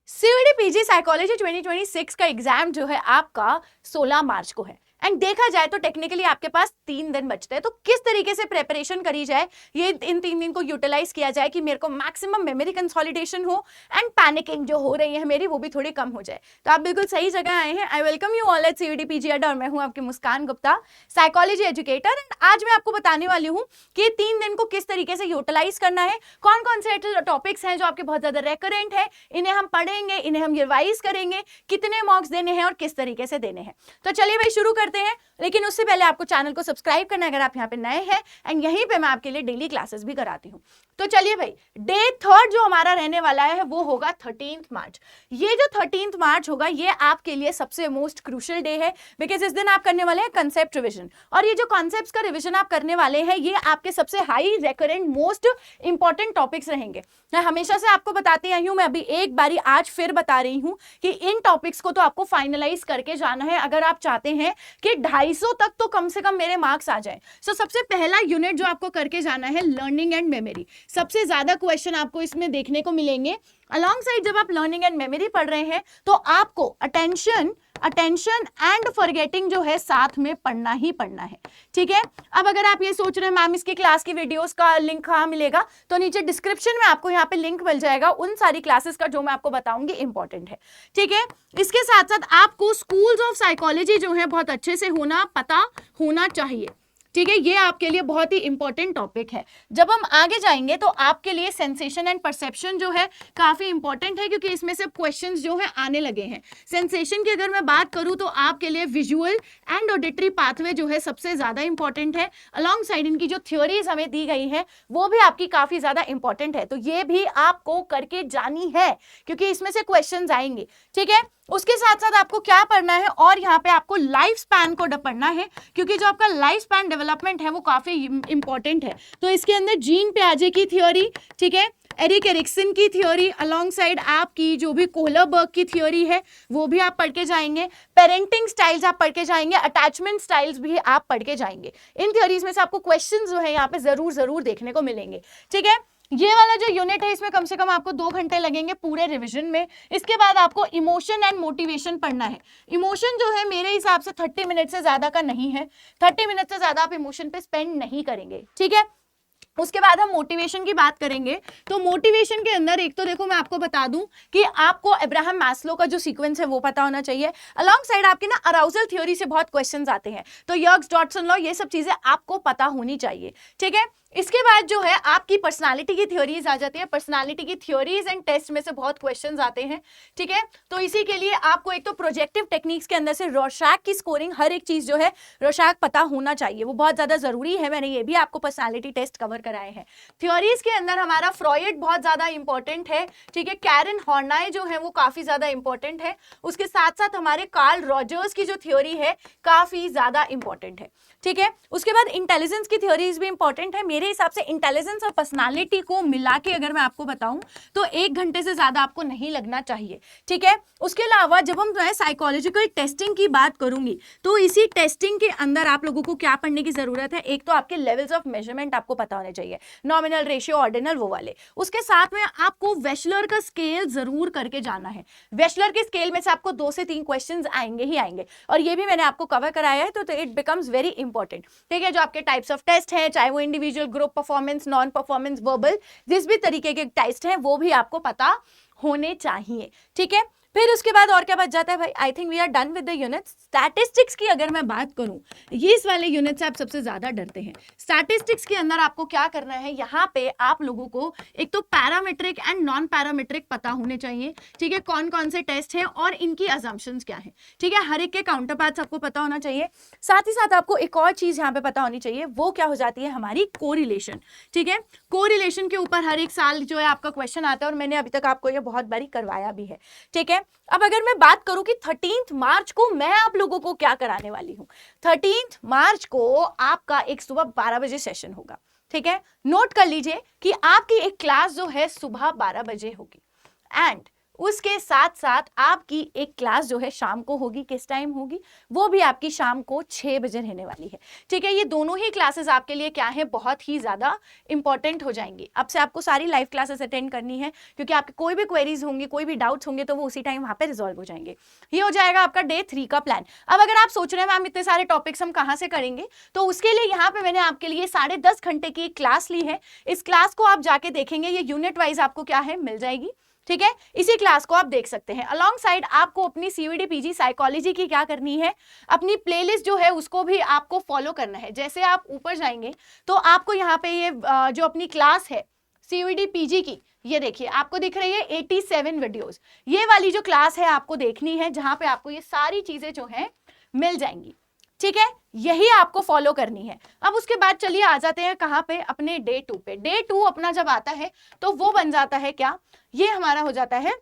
CUET PG psychology 2026 का exam जो है आपका 16 मार्च को है। एंड देखा जाए तो टेक्निकली आपके पास 3 दिन बचते हैं, तो किस तरीके से प्रिपरेशन करी जाए, ये इन 3 दिन को यूटिलाइज किया जाए कि मेरे को मैक्सिमम मेमोरी कंसोलिडेशन हो एंड पैनिकिंग जो हो रही है मेरी वो भी थोड़ी कम हो जाए। तो आप बिल्कुल सही जगह आए हैं। I welcome you all at CUET PG अड्डा और मैं हूं आपकी मुस्कान गुप्ता, साइकोलॉजी एजुकेटर। एंड आज मैं आपको बताने वाली हूँ कि 3 दिन को किस तरीके से यूटिलाइज करना है, कौन कौन से टॉपिक्स हैं जो आपके बहुत ज्यादा रेकरेंट है, इन्हें हम पढ़ेंगे, इन्हें हम रिवाइज करेंगे, कितने मार्क्स देने हैं और किस तरीके से देने हैं। तो चलिए भाई शुरू करते हैं, लेकिन उससे पहले आपको चैनल को सब्सक्राइब करना है अगर आप यहाँ पे नए हैं। एंड यहीं पे मैं आपके लिए डेली क्लासेस भी कराती हूँ। तो चलिए भाई, डे 3 जो हमारा रहने वाला है वो होगा 13 मार्च। ये जो 13 मार्च होगा ये आपके लिए सबसे मोस्ट क्रूशियल डे है, बिकॉज इस दिन आप करने वाले हैं कंसेप्ट रिविजन। और ये जो कॉन्सेप्ट्स का रिविजन आप करने वाले हैं ये आपके सबसे high recurrent most important topics रहेंगे। मैं हमेशा से आपको बताती आई हूँ, मैं अभी एक बारी आज फिर बता रही हूँ कि इन टॉपिक्स को तो आपको फाइनलाइज करके जाना है अगर आप चाहते हैं कि 250 तक तो कम से कम मेरे मार्क्स आ जाए। सो सबसे पहला यूनिट जो आपको करके जाना है लर्निंग एंड मेमोरी। सबसे ज्यादा क्वेश्चन आपको इसमें देखने को मिलेंगे। अलॉन्ग साइड जब आप लर्निंग एंड मेमोरी पढ़ रहे हैं तो आपको अटेंशन एंड फॉरगेटिंग जो है साथ में पढ़ना ही पढ़ना है, ठीक है। अब अगर आप ये सोच रहे हैं मैम इसकी क्लास की वीडियोस का लिंक कहाँ मिलेगा, तो नीचे डिस्क्रिप्शन में आपको यहाँ पे लिंक मिल जाएगा उन सारी क्लासेस का जो मैं आपको बताऊंगी इंपॉर्टेंट है, ठीक है। इसके साथ साथ आपको स्कूल्स ऑफ साइकोलॉजी जो है बहुत अच्छे से पता होना चाहिए, ठीक है। ये आपके लिए बहुत ही इंपॉर्टेंट टॉपिक है। जब हम आगे जाएंगे तो आपके लिए सेंसेशन एंड परसेप्शन जो है काफी इंपॉर्टेंट है, क्योंकि इसमें से क्वेश्चंस जो है आने लगे हैं। सेंसेशन की अगर मैं बात करूं तो आपके लिए विजुअल एंड ऑडिटरी पाथवे जो है सबसे ज्यादा इंपॉर्टेंट है। अलॉन्ग साइड इनकी जो थ्योरीज हमें दी गई है वो भी आपकी काफी ज्यादा इंपॉर्टेंट है, तो ये भी आपको करके जानी है क्योंकि इसमें से क्वेश्चन आएंगे, ठीक है। उसके साथ साथ आपको क्या पढ़ना है, और यहाँ पे आपको लाइफ स्पैन को पढ़ना है, क्योंकि जो आपका लाइफ स्पैन डेवलपमेंट है वो काफी इंपॉर्टेंट है। तो इसके अंदर जीन पियाजे की थ्योरी, ठीक है, एरिक एरिक्सन की थ्योरी, अलॉन्ग साइड आपकी जो भी कोहलरबर्ग की थ्योरी है वो भी आप पढ़ के जाएंगे। पेरेंटिंग स्टाइल्स आप पढ़ के जाएंगे, अटैचमेंट स्टाइल्स भी आप पढ़ के जाएंगे। इन थ्योरीज में से आपको क्वेश्चन जो है यहाँ पे जरूर देखने को मिलेंगे, ठीक है। ये वाला जो यूनिट है इसमें कम से कम आपको 2 घंटे लगेंगे पूरे रिवीजन में। इसके बाद आपको इमोशन एंड मोटिवेशन पढ़ना है। इमोशन जो है मेरे हिसाब से 30 मिनट से ज्यादा का नहीं है, 30 मिनट से ज्यादा आप इमोशन पे स्पेंड नहीं करेंगे, ठीक है। उसके बाद हम मोटिवेशन की बात करेंगे। तो मोटिवेशन के अंदर एक तो देखो मैं आपको बता दूं कि आपको अब्राहम मैस्लो का जो सीक्वेंस है वो पता होना चाहिए। अलॉन्ग साइड आपके ना अराउजल थ्योरी से बहुत क्वेश्चंस आते हैं, तो यर्क्स डॉटसन लॉ, ये सब चीजें आपको पता होनी चाहिए, ठीक है। इसके बाद जो है आपकी पर्सनालिटी की थ्योरीज आ जाती है। पर्सनालिटी की थ्योरीज एंड टेस्ट में से बहुत क्वेश्चंस आते हैं, ठीक है। तो इसी के लिए आपको एक तो प्रोजेक्टिव टेक्निक्स के अंदर से रोशाक की स्कोरिंग, हर एक चीज जो है रोशाक पता होना चाहिए, वो बहुत ज्यादा जरूरी है। मैंने ये भी आपको पर्सनालिटी टेस्ट कवर कराए हैं। थ्योरीज के अंदर हमारा फ्रॉइड बहुत ज्यादा इंपॉर्टेंट है, ठीक है। कैरन हॉर्नाय जो है वो काफी ज्यादा इंपॉर्टेंट है। उसके साथ साथ हमारे कार्ल रॉजर्स की जो थ्योरी है काफी ज्यादा इंपॉर्टेंट है, ठीक है। उसके बाद इंटेलिजेंस की थ्योरीज भी इंपॉर्टेंट है। मेरे हिसाब से इंटेलिजेंस और पर्सनालिटी को मिला के अगर मैं आपको बताऊं तो 1 घंटे से ज्यादा आपको नहीं लगना चाहिए, ठीक है। उसके अलावा जब हम साइकोलॉजिकल टेस्टिंग की बात करूंगी तो इसी टेस्टिंग के अंदर आप लोगों को क्या पढ़ने की जरूरत है, एक तो आपके लेवल्स ऑफ मेजरमेंट आपको पता होने चाहिए, नॉमिनल, रेशियो, ऑर्डिनल, वो वाले। उसके साथ में आपको वेशलर का स्केल जरूर करके जाना है। वेशलर के स्केल में से आपको 2 से 3 क्वेश्चंस आएंगे ही आएंगे, और ये भी मैंने आपको कवर कराया है, तो इट बिकम्स वेरी इंपॉर्टेंट, ठीक है। जो आपके टाइप्स ऑफ टेस्ट हैं, चाहे वो individual, group performance, non performance, verbal, जिस भी तरीके के टेस्ट हैं वो भी आपको पता होने चाहिए, ठीक है। फिर उसके बाद और क्या बच जाता है भाई, I think we are done with the units. Statistics की अगर मैं बात करूं, ये इस वाले यूनिट से आप सबसे ज्यादा डरते हैं। स्टैटिस्टिक्स के अंदर आपको क्या करना है, यहाँ पे आप लोगों को एक तो पैरामीट्रिक एंड नॉन पैरामीट्रिक पता होने चाहिए, ठीक है। कौन कौन से टेस्ट हैं और इनकी अजम्पशंस क्या है, ठीक है। हर एक के काउंटर पार्ट्स आपको पता होना चाहिए। साथ ही साथ आपको एक और चीज यहाँ पे पता होनी चाहिए, वो क्या हो जाती है, हमारी कोरिलेशन, ठीक है। कोरिलेशन के ऊपर हर एक साल जो है आपका क्वेश्चन आता है, और मैंने अभी तक आपको ये बहुत बारी करवाया भी है, ठीक है। अब अगर मैं बात करूं कि 13 मार्च को मैं आप लोगों को क्या कराने वाली हूं, 13 मार्च को आपका एक सुबह 12 बजे सेशन होगा, ठीक है। नोट कर लीजिए कि आपकी एक क्लास जो है सुबह 12 बजे होगी, एंड उसके साथ साथ आपकी एक क्लास जो है शाम को होगी। किस टाइम होगी? वो भी आपकी शाम को 6 बजे रहने वाली है। ठीक है, ये दोनों ही क्लासेस आपके लिए क्या है, बहुत ही ज्यादा इंपॉर्टेंट हो जाएंगी। अब से आपको सारी लाइव क्लासेस अटेंड करनी है, क्योंकि आपके कोई भी क्वेरीज होंगी, कोई भी डाउट्स होंगे तो वो उसी टाइम वहां पे रिजॉल्व हो जाएंगे। ये हो जाएगा आपका डे 3 का प्लान। अब अगर आप सोच रहे हैं मैम इतने सारे टॉपिक्स हम कहाँ से करेंगे, तो उसके लिए यहाँ पे मैंने आपके लिए 10.5 घंटे की एक क्लास ली है। इस क्लास को आप जाके देखेंगे, ये यूनिट वाइज आपको क्या है मिल जाएगी। ठीक है, इसी क्लास को आप देख सकते हैं। अलॉन्ग साइड आपको अपनी सीवीडी पीजी साइकोलॉजी की क्या करनी है, अपनी प्लेलिस्ट जो है उसको भी आपको फॉलो करना है। जैसे आप ऊपर जाएंगे तो आपको यहाँ पे ये जो अपनी क्लास है सीवीडी पीजी की, ये देखिए आपको दिख रही है 87 वीडियोस। ये वाली जो क्लास है आपको देखनी है, जहां पे आपको ये सारी चीजें जो है मिल जाएंगी। ठीक है, यही आपको फॉलो करनी है। अब उसके बाद चलिए आ जाते हैं कहां पे, अपने डे 2 पे। डे 2 अपना जब आता है तो वो बन जाता है क्या, ये हमारा हो जाता है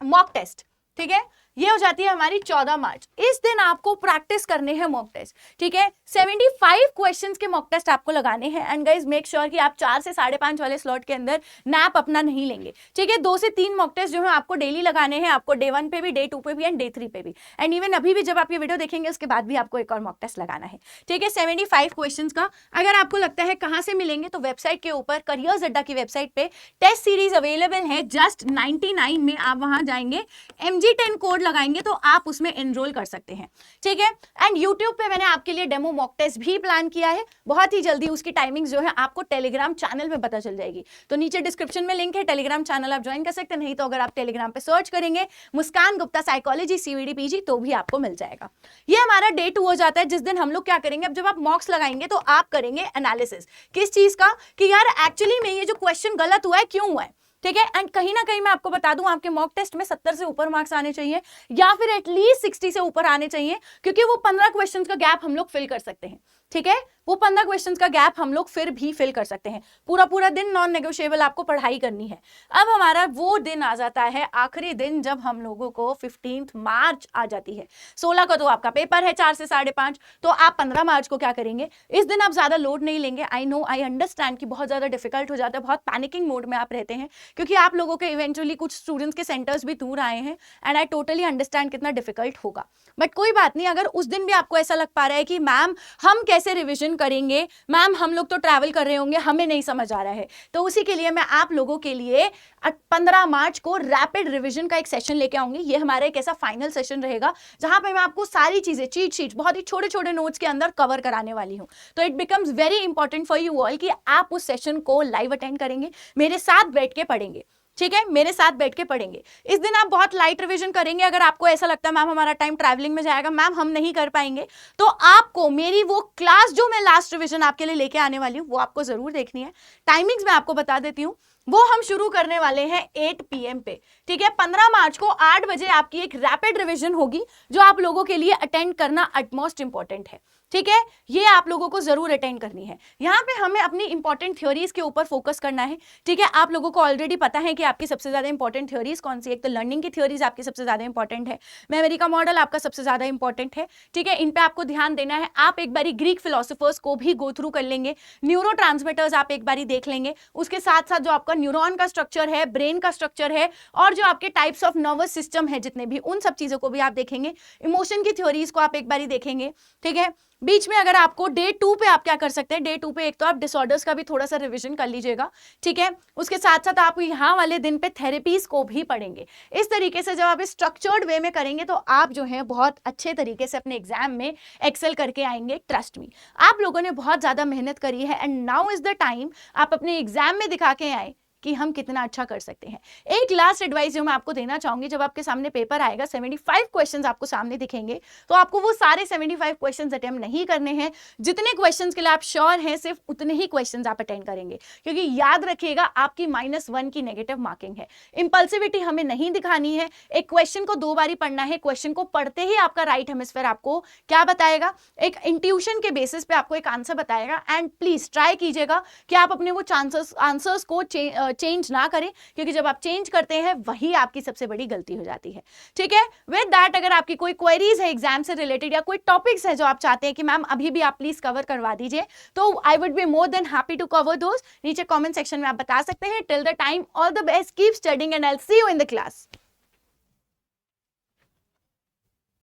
मॉक टेस्ट। ठीक है, ये हो जाती है हमारी 14 मार्च। इस दिन आपको प्रैक्टिस करने हैं मॉक टेस्ट। ठीक है, 75 क्वेश्चंस के मॉक टेस्ट आपको लगाने हैं। एंड गाइस मेक श्योर कि आप 4 से 5.5 वाले स्लॉट के अंदर नैप अपना नहीं लेंगे। ठीक है, 2 से 3 मॉक टेस्ट जो है आपको डेली लगाने हैं, आपको डे 1 पे भी, डे 2 पे भी एंड डे 3 पे भी। एंड इवन अभी भी जब आप ये वीडियो देखेंगे उसके बाद भी आपको एक और मॉक टेस्ट लगाना है। ठीक है, 75 क्वेश्चन का। अगर आपको लगता है कहां से मिलेंगे, तो वेबसाइट के ऊपर करियर्स अड्डा की वेबसाइट पे टेस्ट सीरीज अवेलेबल है। जस्ट 99 में आप वहां जाएंगे, MG10 कोड लगाएंगे तो आप उसमें एनरोल कर सकते हैं। ठीक है, एंड यूट्यूब पे मैंने आपके लिए डेमो मॉक टेस्ट भी प्लान किया है। बहुत ही जल्दी उसकी टाइमिंग्स जो है आपको टेलीग्राम चैनल में पता चल जाएगी। तो नीचे डिस्क्रिप्शन में लिंक है, टेलीग्राम चैनल आप ज्वाइन कर सकते हैं। नहीं तो अगर आप टेलीग्राम पे सर्च करेंगे मुस्कान गुप्ता साइकोलॉजी सीवीडी पीजी तो भी आपको मिल जाएगा। ये हमारा डे 2 हो जाता है, जिस दिन हम लोग क्या करेंगे, अब जब आप मॉक्स लगाएंगे तो आप करेंगे एनालिसिस। किस चीज का, कि यार एक्चुअली में ये जो क्वेश्चन गलत हुआ है क्यों हुआ है। ठीक है, एंड कहीं ना कहीं मैं आपको बता दूं, आपके मॉक टेस्ट में 70 से ऊपर मार्क्स आने चाहिए, या फिर एटलीस्ट 60 से ऊपर आने चाहिए, क्योंकि वो 15 क्वेश्चंस का गैप हम लोग फिल कर सकते हैं। ठीक है, वो 15 क्वेश्चंस का गैप हम लोग फिर भी फिल कर सकते हैं। पूरा दिन नॉन नेगोशिएबल आपको पढ़ाई करनी है। अब हमारा वो दिन आ जाता है, आखिरी दिन, जब हम लोगों को 15 मार्च आ जाती है। 16 को तो आपका पेपर है 4 से 5.5, तो आप 15 मार्च को क्या करेंगे, इस दिन आप ज्यादा लोड नहीं लेंगे। आई नो, आई अंडरस्टैंड कि बहुत ज्यादा डिफिकल्ट हो जाता है, बहुत पैनिकिंग मोड में आप रहते हैं, क्योंकि आप लोगों के इवेंचुअली कुछ स्टूडेंट्स के सेंटर्स भी दूर आए हैं। एंड आई टोटली अंडरस्टैंड कितना डिफिकल्ट होगा, बट कोई बात नहीं। अगर उस दिन भी आपको ऐसा लग पा रहा है कि मैम हम कैसे रिविजन करेंगे, मैम हम लोग तो ट्रैवल कर रहे होंगे, हमें नहीं समझ आ रहा है, तो उसी के लिए मैं आप लोगों के लिए 15 मार्च को रैपिड रिवीजन का एक सेशन लेके आऊंगी। ये हमारा एक ऐसा फाइनल सेशन रहेगा जहां पे मैं आपको सारी चीजें, चीट शीट, बहुत ही छोटे छोटे नोट्स के अंदर कवर कराने वाली हूं। तो it becomes very important for you all कि आप उस सेशन को लाइव अटेंड करेंगे, मेरे साथ बैठ के पढ़ेंगे। ठीक है, मेरे साथ बैठ के पढ़ेंगे। इस दिन आप बहुत लाइट रिवीजन करेंगे। अगर आपको ऐसा लगता है मैम हमारा टाइम ट्रैवलिंग में जाएगा, मैम हम नहीं कर पाएंगे, तो आपको मेरी वो क्लास जो मैं लास्ट रिवीजन आपके लिए लेके आने वाली हूँ वो आपको जरूर देखनी है। टाइमिंग्स मैं आपको बता देती हूँ, वो हम शुरू करने वाले हैं 8 PM पे। ठीक है, 15 मार्च को 8 बजे आपकी एक रैपिड रिवीजन होगी, जो आप लोगों के लिए अटेंड करना अटमोस्ट इंपॉर्टेंट है। ठीक है, ये आप लोगों को जरूर अटेंड करनी है। यहाँ पे हमें अपनी इंपॉर्टेंट थ्योरीज के ऊपर फोकस करना है। ठीक है, आप लोगों को ऑलरेडी पता है कि आपकी सबसे ज्यादा इंपॉर्टेंट थ्योरीज कौन सी है। एक तो लर्निंग की थ्योरीज आपकी सबसे ज्यादा इंपॉर्टेंट है, मेमोरी का मॉडल आपका सबसे ज्यादा इंपॉर्टेंट है। ठीक है, इन पे आपको ध्यान देना है। आप एक बारी ग्रीक फिलोसोफर्स को भी गो थ्रू कर लेंगे, न्यूरो ट्रांसमीटर्स आप एक बारी देख लेंगे, उसके साथ साथ जो आपका न्यूरॉन का स्ट्रक्चर है, ब्रेन का स्ट्रक्चर है, और जो आपके टाइप्स ऑफ नर्वस सिस्टम है जितने भी, उन सब चीजों को भी आप देखेंगे। इमोशन की थ्योरीज को आप एक बारी देखेंगे। ठीक है, बीच में अगर आपको डे 2 पे आप क्या कर सकते हैं, डे 2 पे एक तो आप डिसऑर्डर्स का भी थोड़ा सा रिवीजन कर लीजिएगा। ठीक है, उसके साथ साथ आप यहाँ वाले दिन पे थेरेपीज को भी पढ़ेंगे। इस तरीके से जब आप स्ट्रक्चर्ड वे में करेंगे तो आप जो है बहुत अच्छे तरीके से अपने एग्जाम में एक्सेल करके आएंगे। ट्रस्ट मी, आप लोगों ने बहुत ज्यादा मेहनत करी है, and now is the time आप अपने एग्जाम में दिखा के आए कि हम कितना अच्छा कर सकते हैं। एक लास्ट एडवाइस जो मैं आपको देना चाहूंगी, जब आपके सामने पेपर आएगा, 75 क्वेश्चंस आपको सामने दिखेंगे, तो आपको वो सारे 75 क्वेश्चंस अटेम्प्ट नहीं करने हैं। जितने क्वेश्चंस के लिए आप श्योर हैं, सिर्फ उतने ही क्वेश्चंस आप अटेंड करेंगे, क्योंकि याद रखिएगा आपकी -1 की नेगेटिव मार्किंग है। इंपल्सिविटी हमें नहीं दिखानी है। एक क्वेश्चन को 2 बारी पढ़ना है, क्वेश्चन को पढ़ते ही आपका राइट हेमिस्फीयर आपको क्या बताएगा, एक इंट्यूशन के बेसिस पे आपको एक आंसर बताएगा। एंड प्लीज ट्राई कीजिएगा कि आप अपने वो आंसर्स को चेंज ना करें, क्योंकि जब आप चेंज करते हैं वही आपकी सबसे बड़ी गलती हो जाती है। ठीक है, विद दैट अगर आपकी कोई क्वेरीज है एग्जाम से रिलेटेड या कोई टॉपिक्स है जो आप चाहते हैं कि मैम अभी भी आप प्लीज कवर करवा दीजिए, तो I would be more than happy to cover those. नीचे कमेंट सेक्शन में आप बता सकते हैं। Till the time all the best, keep studying and I will see you in the class.